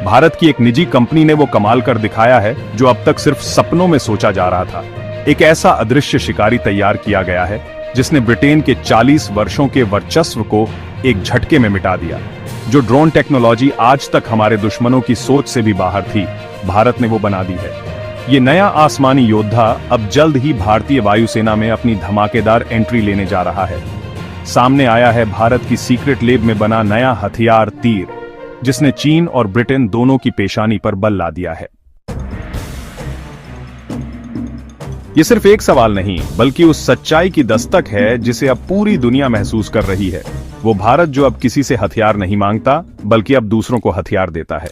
भारत की एक निजी कंपनी ने वो कमाल कर दिखाया है जो अब तक सिर्फ सपनों में सोचा जा रहा था। एक ऐसा अदृश्य शिकारी तैयार किया गया है जिसने ब्रिटेन के 40 वर्षों के वर्चस्व को एक झटके में मिटा दिया। जो ड्रोन टेक्नोलॉजी आज तक हमारे दुश्मनों की सोच से भी बाहर थी, भारत ने वो बना दी है। ये नया आसमानी योद्धा अब जल्द ही भारतीय वायुसेना में अपनी धमाकेदार एंट्री लेने जा रहा है। सामने आया है भारत की सीक्रेट लैब में बना नया हथियार तीर, जिसने चीन और ब्रिटेन दोनों की पेशानी पर बल ला दिया है। ये सिर्फ एक सवाल नहीं, बल्कि उस सच्चाई की दस्तक है जिसे अब पूरी दुनिया महसूस कर रही है। वो भारत जो अब किसी से हथियार नहीं मांगता, बल्कि अब दूसरों को हथियार देता है।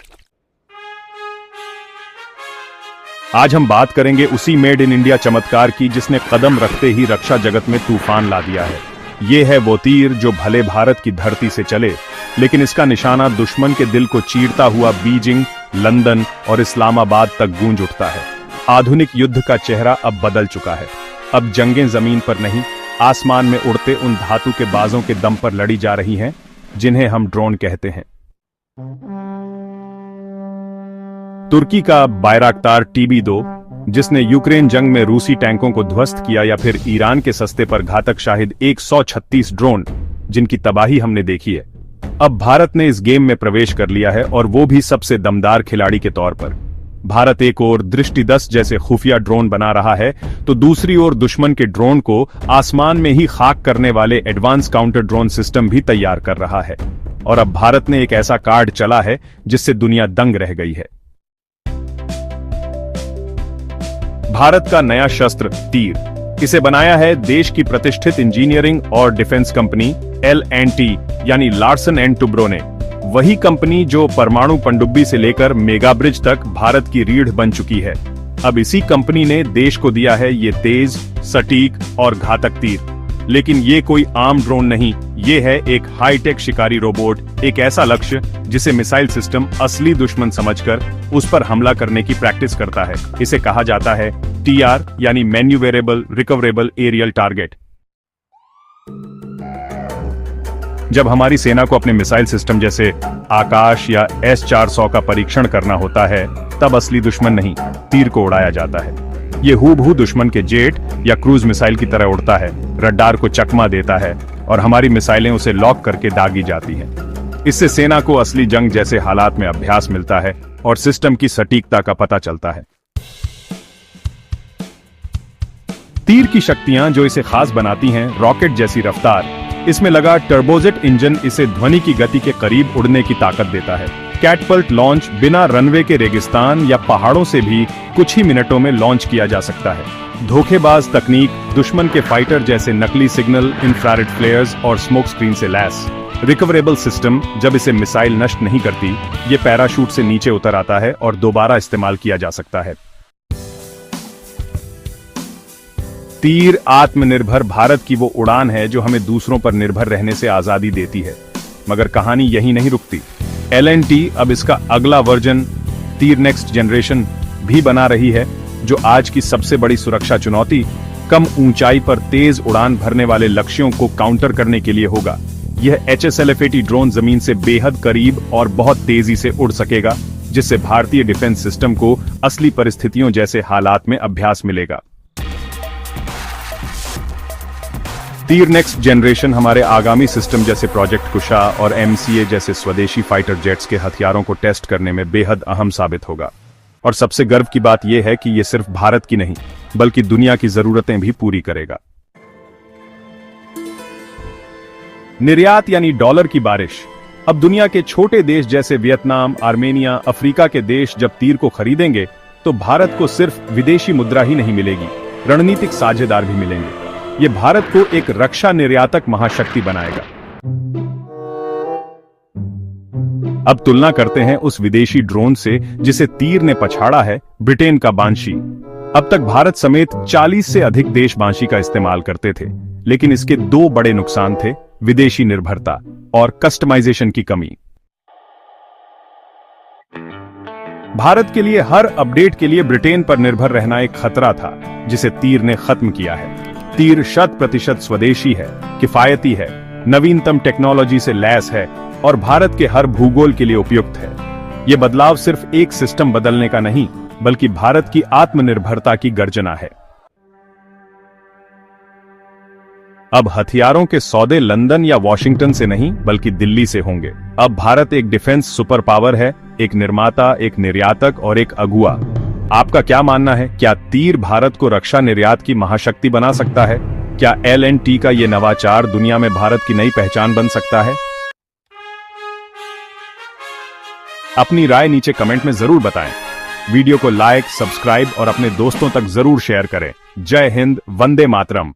आज हम बात करेंगे उसी मेड इन इंडिया चमत्कार की जिसने कदम रखते ही रक्षा जगत में तूफान ला दिया है। ये है वो तीर जो भले भारत की धरती से चले, लेकिन इसका निशाना दुश्मन के दिल को चीरता हुआ बीजिंग, लंदन और इस्लामाबाद तक गूंज उठता है। आधुनिक युद्ध का चेहरा अब बदल चुका है। अब जंगें जमीन पर नहीं, आसमान में उड़ते उन धातु के बाजों के दम पर लड़ी जा रही हैं, जिन्हें हम ड्रोन कहते हैं। तुर्की का बायराक्तार TB2, जिसने यूक्रेन जंग में रूसी टैंकों को ध्वस्त किया, या फिर ईरान के सस्ते पर घातक शाहिद 136 ड्रोन, जिनकी तबाही हमने देखी है। अब भारत ने इस गेम में प्रवेश कर लिया है, और वो भी सबसे दमदार खिलाड़ी के तौर पर। भारत एक ओर दृष्टि 10 जैसे खुफिया ड्रोन बना रहा है, तो दूसरी ओर दुश्मन के ड्रोन को आसमान में ही खाक करने वाले एडवांस काउंटर ड्रोन सिस्टम भी तैयार कर रहा है। और अब भारत ने एक ऐसा कार्ड चला है जिससे दुनिया दंग रह गई है। भारत का नया शस्त्र तीर, इसे बनाया है देश की प्रतिष्ठित इंजीनियरिंग और डिफेंस कंपनी L&T यानी लार्सन एंड टुब्रो ने। वही कंपनी जो परमाणु पनडुब्बी से लेकर मेगा ब्रिज तक भारत की रीढ़ बन चुकी है। अब इसी कंपनी ने देश को दिया है ये तेज, सटीक और घातक तीर। लेकिन ये कोई आम ड्रोन नहीं, ये है एक हाईटेक शिकारी रोबोट, एक ऐसा लक्ष्य जिसे मिसाइल सिस्टम असली दुश्मन समझकर उस पर हमला करने की प्रैक्टिस करता है। इसे कहा जाता है TR यानी मैन्यूवेरेबल रिकवरेबल एरियल टारगेट। जब हमारी सेना को अपने मिसाइल सिस्टम जैसे आकाश या S-400 का परीक्षण करना होता है, तब असली दुश्मन नहीं, तीर को उड़ाया जाता है। ये हूबहू दुश्मन के जेट या क्रूज मिसाइल की तरह उड़ता है, रडार को चकमा देता है और हमारी मिसाइलें उसे लॉक करके दागी जाती हैं। इससे सेना को असली जंग जैसे हालात में अभ्यास मिलता है और सिस्टम की सटीकता का पता चलता है। तीर की शक्तियां जो इसे खास बनाती हैं, रॉकेट जैसी रफ्तार, इसमें लगा टर्बोजेट इंजन इसे ध्वनि की गति के करीब उड़ने की ताकत देता है। कैटपल्ट लॉन्च बिना रनवे के रेगिस्तान या पहाड़ों से भी कुछ ही मिनटों में लॉन्च किया जा सकता है। धोखेबाज तकनीक, दुश्मन के फाइटर जैसे नकली सिग्नल, इंफ्रारेड फ्लेयर्स और स्मोक स्क्रीन से लैस। रिकवरेबल सिस्टम, जब इसे मिसाइल नष्ट नहीं करती, ये पैराशूट से नीचे उतर आता है और दोबारा इस्तेमाल किया जा सकता है। तीर आत्मनिर्भर भारत की वो उड़ान है जो हमें दूसरों पर निर्भर रहने से आजादी देती है। मगर कहानी यही नहीं रुकती। L&T अब इसका अगला वर्जन तीर नेक्स्ट जनरेशन भी बना रही है, जो आज की सबसे बड़ी सुरक्षा चुनौती, कम ऊंचाई पर तेज उड़ान भरने वाले लक्ष्यों को काउंटर करने के लिए होगा। यह HSLF-80 ड्रोन जमीन से बेहद करीब और बहुत तेजी से उड़ सकेगा, जिससे भारतीय डिफेंस सिस्टम को असली परिस्थितियों जैसे हालात में अभ्यास मिलेगा। तीर नेक्स्ट जनरेशन हमारे आगामी सिस्टम जैसे प्रोजेक्ट कुशा और MCA जैसे स्वदेशी फाइटर जेट्स के हथियारों को टेस्ट करने में बेहद अहम साबित होगा। और सबसे गर्व की बात यह है कि यह सिर्फ भारत की नहीं, बल्कि दुनिया की जरूरतें भी पूरी करेगा। निर्यात यानी डॉलर की बारिश। अब दुनिया के छोटे देश जैसे वियतनाम, आर्मेनिया, अफ्रीका के देश जब तीर को खरीदेंगे, तो भारत को सिर्फ विदेशी मुद्रा ही नहीं मिलेगी, रणनीतिक साझेदार भी मिलेंगे। ये भारत को एक रक्षा निर्यातक महाशक्ति बनाएगा। अब तुलना करते हैं उस विदेशी ड्रोन से जिसे तीर ने पछाड़ा है, ब्रिटेन का बांशी। अब तक भारत समेत 40 से अधिक देश बांशी का इस्तेमाल करते थे, लेकिन इसके दो बड़े नुकसान थे: विदेशी निर्भरता और कस्टमाइजेशन की कमी। भारत के लिए हर अपडेट के लिए ब्रिटेन पर निर्भर रहना एक खतरा था, जिसे तीर ने खत्म किया है। तीर 100% स्वदेशी है, किफायती है, नवीनतम टेक्नोलॉजी से लैस है और भारत के हर भूगोल के लिए उपयुक्त है। ये बदलाव सिर्फ एक सिस्टम बदलने का नहीं, बल्कि भारत की आत्मनिर्भरता की गर्जना है। अब हथियारों के सौदे लंदन या वॉशिंगटन से नहीं, बल्कि दिल्ली से होंगे। अब भारत एक डिफेंस सुपर पावर है, एक निर्माता, एक निर्यातक और एक अगुआ। आपका क्या मानना है? क्या तीर भारत को रक्षा निर्यात की महाशक्ति बना सकता है? क्या L&T का ये नवाचार दुनिया में भारत की नई पहचान बन सकता है? अपनी राय नीचे कमेंट में जरूर बताएं। वीडियो को लाइक, सब्सक्राइब और अपने दोस्तों तक जरूर शेयर करें। जय हिंद, वंदे मातरम।